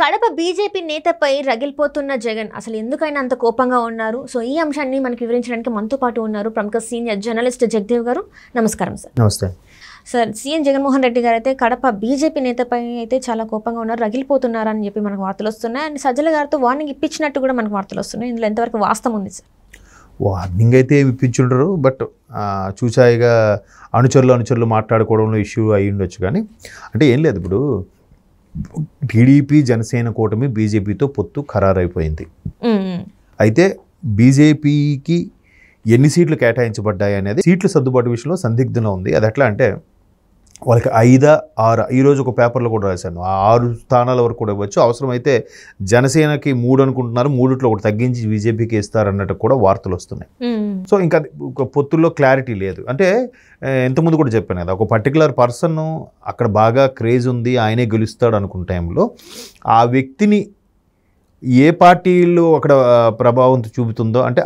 Kadapa BJP నేతపై రగిలిపోతున్న Jagan అసలు ఎందుకైనా అంత కోపంగా ఉన్నారు? సో ఈ అంశాన్ని మనకి వివరించడానికి మనతో పాటు ఉన్నారు ప్రముఖ సీనియర్ జర్నలిస్ట్ జగదేవ్ గారు. నమస్కారం సార్. నమస్తే సార్. సీఎం జగన్మోహన్ రెడ్డి గారు అయితే కడప బీజేపీ నేతపై అయితే చాలా కోపంగా ఉన్నారు, రగిలిపోతున్నారు అని చెప్పి మనకు వార్తలు వస్తున్నాయి. అండ్ సజ్జల గారితో వార్నింగ్ ఇప్పించినట్టు కూడా మనకు వార్తలు వస్తున్నాయి. ఇందులో ఎంతవరకు వాస్తవం ఉంది సార్? వార్నింగ్ అయితే ఇప్పించుంటారు, బట్ చూచాయిగా అనుచరులు మాట్లాడుకోవడంలో ఇష్యూ అయి ఉండొచ్చు. కానీ అంటే ఏం లేదు, ఇప్పుడు టీడీపీ జనసేన కూటమి బీజేపీతో పొత్తు ఖరారైపోయింది. అయితే బీజేపీకి ఎన్ని సీట్లు కేటాయించబడ్డాయి అనేది సీట్ల సర్దుబాటు విషయంలో సందిగ్ధంలో ఉంది. అది ఎట్లా అంటే వాళ్ళకి 5, 6 ఈరోజు ఒక పేపర్లో కూడా రాశాను, 6 స్థానాల వరకు కూడా ఇవ్వచ్చు. అవసరమైతే జనసేనకి 3 అనుకుంటున్నారు, 3లో ఒకటి తగ్గించి బీజేపీకి ఇస్తారన్నట్టు కూడా వార్తలు వస్తున్నాయి. సో ఇంకా పొత్తుల్లో క్లారిటీ లేదు. అంటే ఇంతకుముందు కూడా చెప్పాను కదా, ఒక పర్టికులర్ పర్సన్ అక్కడ బాగా క్రేజ్ ఉంది, ఆయనే గెలుస్తాడు అనుకున్న టైంలో ఆ వ్యక్తిని ఏ పార్టీలో అక్కడ ప్రభావం చూపుతుందో అంటే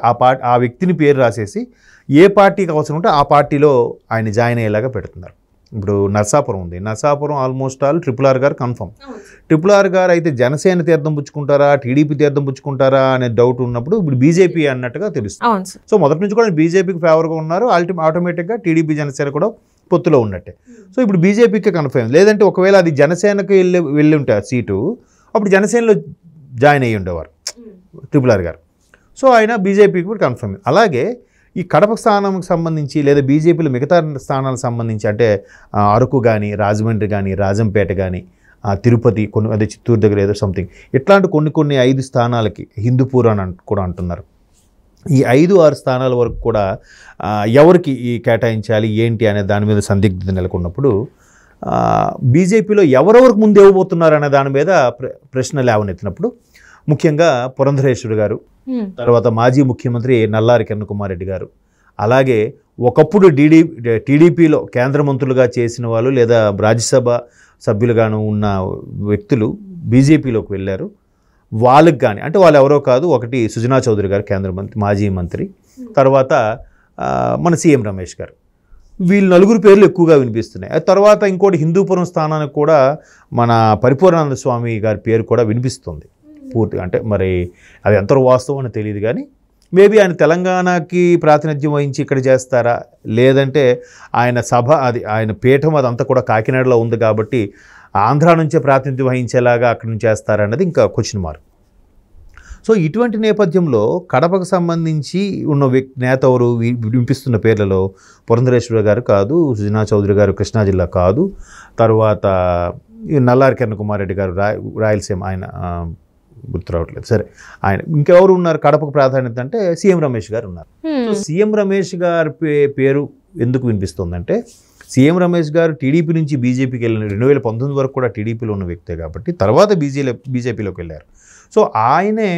ఆ వ్యక్తిని పేరు రాసేసి ఏ పార్టీకి అవసరం ఉంటే ఆ పార్టీలో ఆయన జాయిన్ అయ్యేలాగా పెడుతున్నారు. ఇప్పుడు నర్సాపురం ఉంది, నర్సాపురం ఆల్మోస్ట్ ఆల్ RRR గారు కన్ఫర్మ్. RRR గారు అయితే జనసేన తీర్థం పుచ్చుకుంటారా, టీడీపీ తీర్థం పుచ్చుకుంటారా అనే డౌట్ ఉన్నప్పుడు ఇప్పుడు బీజేపీ అన్నట్టుగా తెలుస్తుంది. సో మొదటి నుంచి కూడా బీజేపీకి ఫేవర్గా ఉన్నారు, ఆటోమేటిక్గా టీడీపీ జనసేన కూడా పొత్తులో ఉన్నట్టే. సో ఇప్పుడు బీజేపీకి కన్ఫర్మ్. లేదంటే ఒకవేళ అది జనసేనకి వెళ్ళి ఉంటే ఆ సీటు అప్పుడు జనసేనలో జాయిన్ అయ్యి ఉండేవారు RRR గారు. సో ఆయన బీజేపీకి కూడా కన్ఫర్మ్. అలాగే ఈ కడప స్థానానికి సంబంధించి లేదా బీజేపీలో మిగతా స్థానాలకు సంబంధించి అంటే అరకు కానీ, రాజమండ్రి కానీ, రాజంపేట కానీ, తిరుపతి, కొన్ని అదే చిత్తూరు దగ్గర ఏదో సంథింగ్ ఇట్లాంటి కొన్ని 5 స్థానాలకి హిందూపూర్ అని కూడా అంటున్నారు. ఈ 5-6 స్థానాల వరకు కూడా ఎవరికి ఈ కేటాయించాలి ఏంటి అనే దాని మీద సందిగ్ధత నెలకొన్నప్పుడు బీజేపీలో ఎవరెవరికి ముందు ఇవ్వబోతున్నారు అనే దాని మీద ప్రశ్న లేవనెత్తినప్పుడు ముఖ్యంగా పురంధరేశ్వరి గారు, తర్వాత మాజీ ముఖ్యమంత్రి నల్లారి కిరణ్ కుమార్ రెడ్డి గారు, అలాగే ఒకప్పుడు టీడీపీలో కేంద్ర మంత్రులుగా చేసిన వాళ్ళు లేదా రాజ్యసభ సభ్యులుగాను ఉన్న వ్యక్తులు బీజేపీలోకి వెళ్ళారు. వాళ్ళకి కానీ అంటే వాళ్ళు ఎవరో కాదు, ఒకటి సుజనా చౌదరి గారు కేంద్ర మంత్రి, మాజీ మంత్రి, తర్వాత మన సీఎం రమేష్ గారు. వీళ్ళు 4 పేర్లు ఎక్కువగా వినిపిస్తున్నాయి. తర్వాత ఇంకోటి హిందూపురం స్థానానికి కూడా మన పరిపూర్ణానంద స్వామి గారి పేరు కూడా వినిపిస్తుంది పూర్తిగా. అంటే మరి అది ఎంత వాస్తవం అని తెలియదు, కానీ మేబీ ఆయన తెలంగాణకి ప్రాతినిధ్యం వహించి ఇక్కడ చేస్తారా, లేదంటే ఆయన సభ అది ఆయన పీఠం అదంతా కూడా కాకినాడలో ఉంది కాబట్టి ఆంధ్ర నుంచే ప్రాతినిధ్యం వహించేలాగా అక్కడి నుంచి చేస్తారా అన్నది ఇంకా క్వశ్చన్ మార్క్. సో ఇటువంటి నేపథ్యంలో కడపకు సంబంధించి ఉన్న నేత ఎవరు వినిపిస్తున్న పేర్లలో పురంధరేశ్వరి గారు కాదు, సుజనా చౌదరి గారు కృష్ణా జిల్లా కాదు, తర్వాత నల్లారి కిరణ్ కుమార్ రెడ్డి గారు రాయలసీమ, ఆయన గుర్తు రావట్లేదు. సరే, ఆయన ఇంకెవరు ఉన్నారు కడపకు ప్రాధాన్యత అంటే సీఎం రమేష్ గారు ఉన్నారు. సో సీఎం రమేష్ గారి పేరు ఎందుకు వినిపిస్తుందంటే సీఎం రమేష్ గారు టీడీపీ నుంచి బీజేపీకి వెళ్ళిన 2019 వరకు కూడా టీడీపీలో ఉన్న వ్యక్తే కాబట్టి తర్వాత బీజేపీలోకి వెళ్ళారు. సో ఆయనే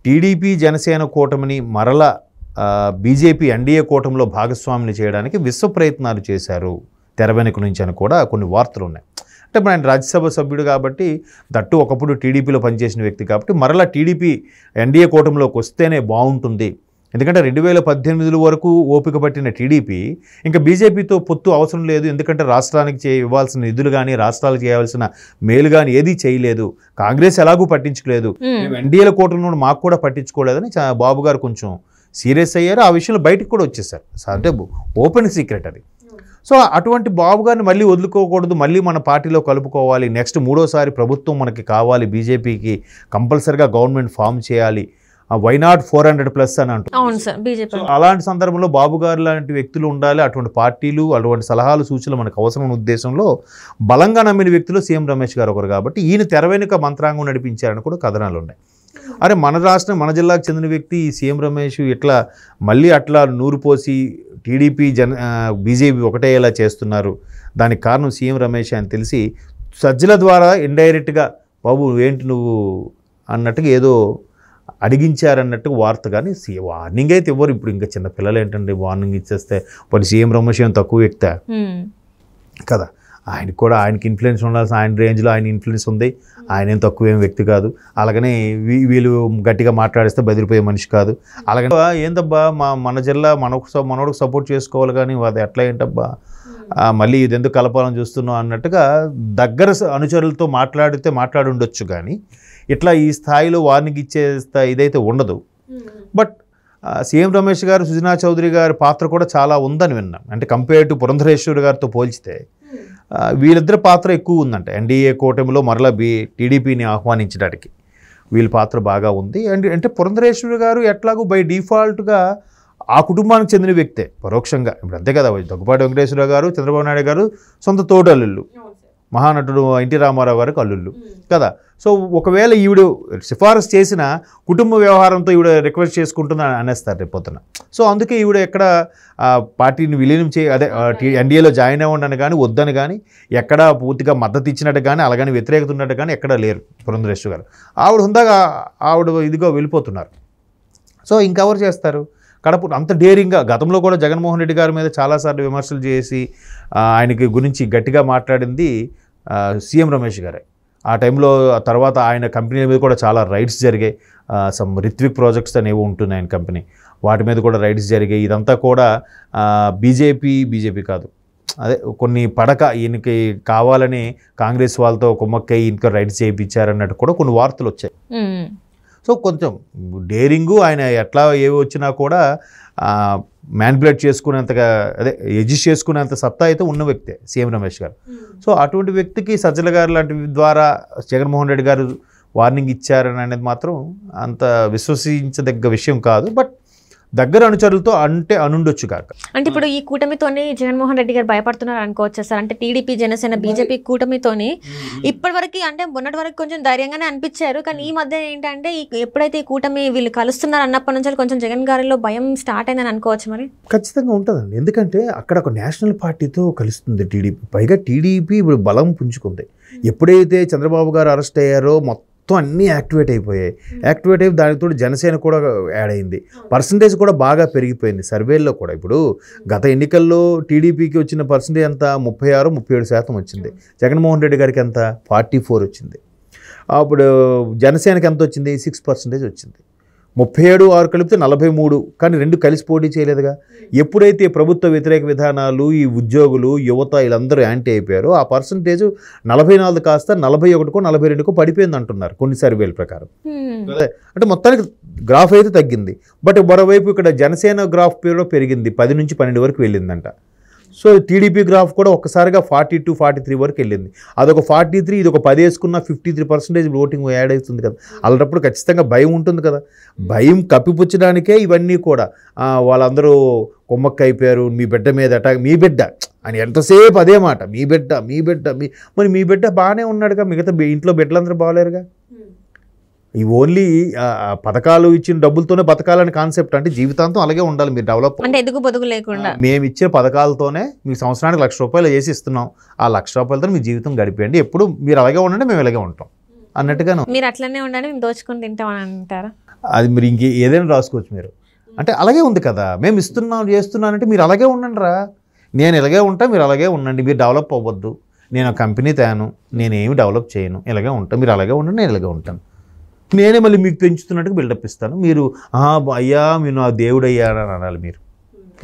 టీడీపీ జనసేన కూటమిని మరలా బీజేపీ ఎన్డీఏ కూటమిలో భాగస్వామిని చేయడానికి విశ్వ ప్రయత్నాలు చేశారు తెర వెనుక నుంచి అని కూడా కొన్ని వార్తలు ఉన్నాయి. అంటే ఇప్పుడు ఆయన రాజ్యసభ సభ్యుడు కాబట్టి, దట్టు ఒకప్పుడు టీడీపీలో పనిచేసిన వ్యక్తి కాబట్టి మరలా టీడీపీ ఎన్డీఏ కూటమిలోకి వస్తేనే బాగుంటుంది. ఎందుకంటే 2018 వరకు ఓపిక పట్టిన టీడీపీ ఇంకా బీజేపీతో పొత్తు అవసరం లేదు, ఎందుకంటే రాష్ట్రానికి ఇవ్వాల్సిన నిధులు కానీ రాష్ట్రాలకు చేయవలసిన మేలు కానీ ఏదీ చేయలేదు, కాంగ్రెస్ ఎలాగూ పట్టించుకోలేదు, మేము ఎన్డీఏల కూటమిలో మాకు కూడా పట్టించుకోలేదని బాబు గారు కొంచెం సీరియస్ అయ్యారు. ఆ విషయంలో బయటకు కూడా వచ్చేసారు. అంటే ఓపెన్ సీక్రెట్ అది. సో అటువంటి బాబు గారిని మళ్ళీ వదులుకోకూడదు, మళ్ళీ మన పార్టీలో కలుపుకోవాలి, నెక్స్ట్ 3వ ప్రభుత్వం మనకి కావాలి, బీజేపీకి కంపల్సరిగా గవర్నమెంట్ ఫామ్ చేయాలి, వై నాట్ 400+ అని అంటుంది. అలాంటి సందర్భంలో బాబు గారు లాంటి వ్యక్తులు ఉండాలి, అటువంటి పార్టీలు అటువంటి సలహాలు సూచనలు మనకు అవసరమైన ఉద్దేశంలో బలంగా నమ్మిన వ్యక్తులు సీఎం రమేష్ గారు ఒకరు కాబట్టి ఈయన తెర వెనుక మంత్రాంగం నడిపించారని కూడా కథనాలు ఉన్నాయి. అరే మన రాష్ట్రం మన జిల్లాకు చెందిన వ్యక్తి సీఎం రమేష్ ఇట్లా మళ్ళీ అట్లా నూరు పోసి టీడీపీ బీజేపీ ఒకటేలా చేస్తున్నారు, దానికి కారణం సీఎం రమేష్ అని తెలిసి సజ్జల ద్వారా ఇండైరెక్ట్గా బాబు ఏంటి నువ్వు అన్నట్టుగా ఏదో అడిగించారన్నట్టు వార్త. కానీ వార్నింగ్ అయితే ఇవ్వరు. ఇప్పుడు ఇంకా చిన్న పిల్లలు ఏంటంటే వార్నింగ్ ఇచ్చేస్తే మరి సీఎం రమేష్ ఏం తక్కువ వ్యక్తా కదా, ఆయనకి కూడా ఆయనకి ఇన్ఫ్లుయెన్స్ ఉండాల్సిన ఆయన రేంజ్లో ఆయన ఇన్ఫ్లుయెన్స్ ఉంది, ఆయన ఏం తక్కువ ఏం వ్యక్తి కాదు. అలాగనే వీళ్ళు గట్టిగా మాట్లాడిస్తే బెదిరిపోయే మనిషి కాదు. అలాగనే ఏందబ్బా మన జిల్లా మనోడికి సపోర్ట్ చేసుకోవాలి కానీ అది ఎట్లా ఏంటబ్బా మళ్ళీ ఇది ఎందుకు కలపాలని చూస్తున్నాం అన్నట్టుగా దగ్గర అనుచరులతో మాట్లాడి ఉండొచ్చు. కానీ ఇట్లా ఈ స్థాయిలో వార్నింగ్ ఇచ్చే ఇదైతే ఉండదు. బట్ సీఎం రమేష్ గారు, సుజనా చౌదరి గారి పాత్ర కూడా చాలా ఉందని విన్నాం. అంటే కంపేర్ టు పురంధరేశ్వరి గారితో పోల్చితే వీళ్ళిద్దరి పాత్ర ఎక్కువ ఉందంట. ఎన్డీఏ కూటమిలో మరలా టీడీపీని ఆహ్వానించడానికి వీళ్ళ పాత్ర బాగా ఉంది. అంటే పురంధరేశ్వరి గారు ఎట్లాగూ బై డిఫాల్ట్గా ఆ కుటుంబానికి చెందిన వ్యక్తే పరోక్షంగా. ఇప్పుడు అంతే కదా, దగ్గుపాటి వెంకటేశ్వరరావు గారు, చంద్రబాబు నాయుడు గారు సొంత తోడల్లుళ్ళు, మహానటుడు ఎన్టీ రామారావు గారికి అల్లుళ్ళు కదా. సో ఒకవేళ ఈవిడ సిఫారసు చేసిన కుటుంబ వ్యవహారంతో ఈవిడ రిక్వెస్ట్ చేసుకుంటుంది అనేస్తారు రేపు పొద్దున. సో అందుకే ఈవిడ ఎక్కడ పార్టీని విలీనం ఎన్డీఏలో జాయిన్ అవ్వండి కానీ వద్దని కానీ ఎక్కడా పూర్తిగా మద్దతు ఇచ్చినట్టు కానీ అలాగని వ్యతిరేకత ఉన్నట్టు కానీ ఎక్కడా లేరు పురంధరేశ్వరి గారు. ఆవిడ హుందాగా ఆవిడ ఇదిగా వెళ్ళిపోతున్నారు. సో ఇంకెవరు చేస్తారు? కడప అంత డేరింగ్గా గతంలో కూడా జగన్మోహన్ రెడ్డి గారి మీద చాలాసార్లు విమర్శలు చేసి ఆయనకి గురించి గట్టిగా మాట్లాడింది సీఎం రమేష్ గారే. ఆ టైంలో తర్వాత ఆయన కంపెనీల మీద కూడా చాలా రైడ్స్ జరిగాయి. సమ్ రిత్విక్ ప్రాజెక్ట్స్ అనేవి ఉంటుంది ఆయన కంపెనీ, వాటి మీద కూడా రైడ్స్ జరిగాయి. ఇదంతా కూడా బీజేపీ కాదు, అదే కొన్ని ఈయనకి కావాలని కాంగ్రెస్ వాళ్ళతో కుమ్మక్కై ఇంకా రైడ్స్ చేయించారన్నట్టు కూడా కొన్ని వార్తలు వచ్చాయి. సో కొంచెం డేరింగు, ఆయన ఎట్లా ఏవి వచ్చినా కూడా మ్యానిపులేట్ చేసుకునేంతగా ఎడ్జస్ట్ చేసుకునేంత సత్తా అయితే ఉన్న వ్యక్తే సీఎం రమేష్ గారు. సో అటువంటి వ్యక్తికి సజ్జల గారు లాంటి ద్వారా జగన్మోహన్ రెడ్డి గారు వార్నింగ్ ఇచ్చారని అనేది మాత్రం అంత విశ్వసించదగ్గ విషయం కాదు. బట్ దగ్గర అనుచరులతో అంటే అనుండొచ్చు కాక. అంటే ఇప్పుడు ఈ కూటమితోనే జగన్మోహన్ రెడ్డి గారు భయపడుతున్నారు అనుకోవచ్చు సార్. అంటే టీడీపీ, జనసేన, బీజేపీ కూటమితోని ఇప్పటివరకు అంటే మొన్నటి వరకు కొంచెం ధైర్యంగానే అనిపించారు. కానీ ఈ మధ్య ఏంటంటే ఎప్పుడైతే ఈ కూటమి వీళ్ళు కలుస్తున్నారు అన్నప్పటి నుంచి కొంచెం జగన్ గారిలో భయం స్టార్ట్ అయిందని అనుకోవచ్చు. మరి ఖచ్చితంగా ఉంటుందండి, ఎందుకంటే అక్కడ ఒక నేషనల్ పార్టీతో కలుస్తుంది టీడీపీ. పైగా టీడీపీ ఇప్పుడు బలం పుంజుకుంది. ఎప్పుడైతే చంద్రబాబు గారు అరెస్ట్ అయ్యారో మొత్తం అన్నీ యాక్టివేట్ అయిపోయాయి. యాక్టివేట్ అయ్యి దానితో జనసేన కూడా యాడ్ అయింది. పర్సంటేజ్ కూడా బాగా పెరిగిపోయింది సర్వేల్లో కూడా. ఇప్పుడు గత ఎన్నికల్లో టీడీపీకి వచ్చిన పర్సంటేజ్ ఎంత 36-37% వచ్చింది. జగన్మోహన్ రెడ్డి గారికి ఎంత 44 వచ్చింది. అప్పుడు జనసేనకి ఎంత వచ్చింది 6% వచ్చింది. 37-6 కలిపితే 43, కానీ రెండు కలిసి పోటీ చేయలేదుగా. ఎప్పుడైతే ప్రభుత్వ వ్యతిరేక విధానాలు, ఈ ఉద్యోగులు, యువత వీళ్ళందరూ యాంటీ అయిపోయారో ఆ పర్సంటేజ్ 44 కాస్త 41కో 42కో పడిపోయింది అంటున్నారు కొన్ని సర్వేల ప్రకారం. అంటే మొత్తానికి గ్రాఫ్ అయితే తగ్గింది. బట్ మరోవైపు ఇక్కడ జనసేన గ్రాఫ్ పేరులో పెరిగింది, 10 నుంచి 12 వరకు వెళ్ళిందంట. సో టీడీపీ గ్రాఫ్ కూడా ఒక్కసారిగా 42-43 వరకు వెళ్ళింది. అదొక 43, ఇది ఒక 10 వేసుకున్న 53% ఓటింగ్ యాడ్ అవుతుంది కదా. అలాంటప్పుడు ఖచ్చితంగా భయం ఉంటుంది కదా. భయం కప్పిపుచ్చడానికే ఇవన్నీ కూడా వాళ్ళందరూ కొమ్మక్క అయిపోయారు, మీ బిడ్డ మీద అటాక్, మీ బిడ్డ అని ఎంతసేపు అదే మాట, మీ బిడ్డ. మరి మీ బిడ్డ బాగానే ఉన్నాడుగా, మిగతా ఇంట్లో బిడ్డలందరూ బాగలేరుగా. ఈ ఓన్లీ పథకాలు ఇచ్చిన డబ్బులతోనే బతకాలని కాన్సెప్ట్, అంటే జీవితాంతం అలాగే ఉండాలి మీరు డెవలప్, అంటే ఎదుగు బొదుగు లేకుండా. మేము ఇచ్చే పథకాలతోనే మీకు సంవత్సరానికి 1,00,000 రూపాయలు చేసి ఇస్తున్నాం, ఆ 1,00,000 రూపాయలతో మీ జీవితం గడిపేయండి, ఎప్పుడు మీరు అలాగే ఉండండి, మేము ఇలాగే ఉంటాం అన్నట్టుగాను. మీరు అట్లనే ఉండండి, మేము దోచుకొని తింటామని అంటారా? అది మీరు ఇంక ఏదైనా రాసుకోవచ్చు మీరు. అంటే అలాగే ఉంది కదా, మేము చేస్తున్నానంటే మీరు అలాగే ఉండండి రా, నేను ఇలాగే ఉంటా, మీరు అలాగే ఉండండి, మీరు డెవలప్ అవ్వద్దు, నేను కంపెనీ తేను, నేనేమి డెవలప్ చేయను, ఇలాగే ఉంటాను, మీరు అలాగే ఉండండి, నేను ఇలాగే ఉంటాను, నేనే మళ్ళీ మీకు పెంచుతున్నట్టుగా బిల్డప్ ఇస్తాను, మీరు అయ్యా మీరు నా దేవుడు అయ్యా అని అనాలి మీరు.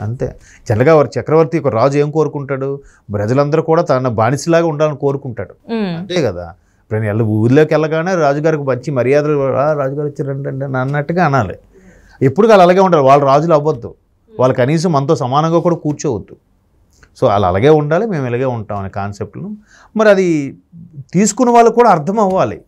అంతే. జనరల్గా చక్రవర్తి ఒక రాజు ఏం కోరుకుంటాడు, ప్రజలందరూ కూడా తన బానిసలాగా ఉండాలని కోరుకుంటాడు, అంతే కదా. ఇప్పుడు నేను ఊర్లోకి వెళ్ళగానే రాజుగారికి మంచి మర్యాదలు, రాజుగారు వచ్చి రండి అన్నట్టుగా అనాలి. ఎప్పుడు వాళ్ళు అలాగే ఉంటారు, వాళ్ళు రాజులు అవ్వద్దు, వాళ్ళు కనీసం మనతో సమానంగా కూడా కూర్చోవద్దు. సో వాళ్ళు అలాగే ఉండాలి, మేము ఇలాగే ఉంటాం అనే కాన్సెప్ట్ను మరి అది తీసుకున్న వాళ్ళకు కూడా అర్థం అవ్వాలి.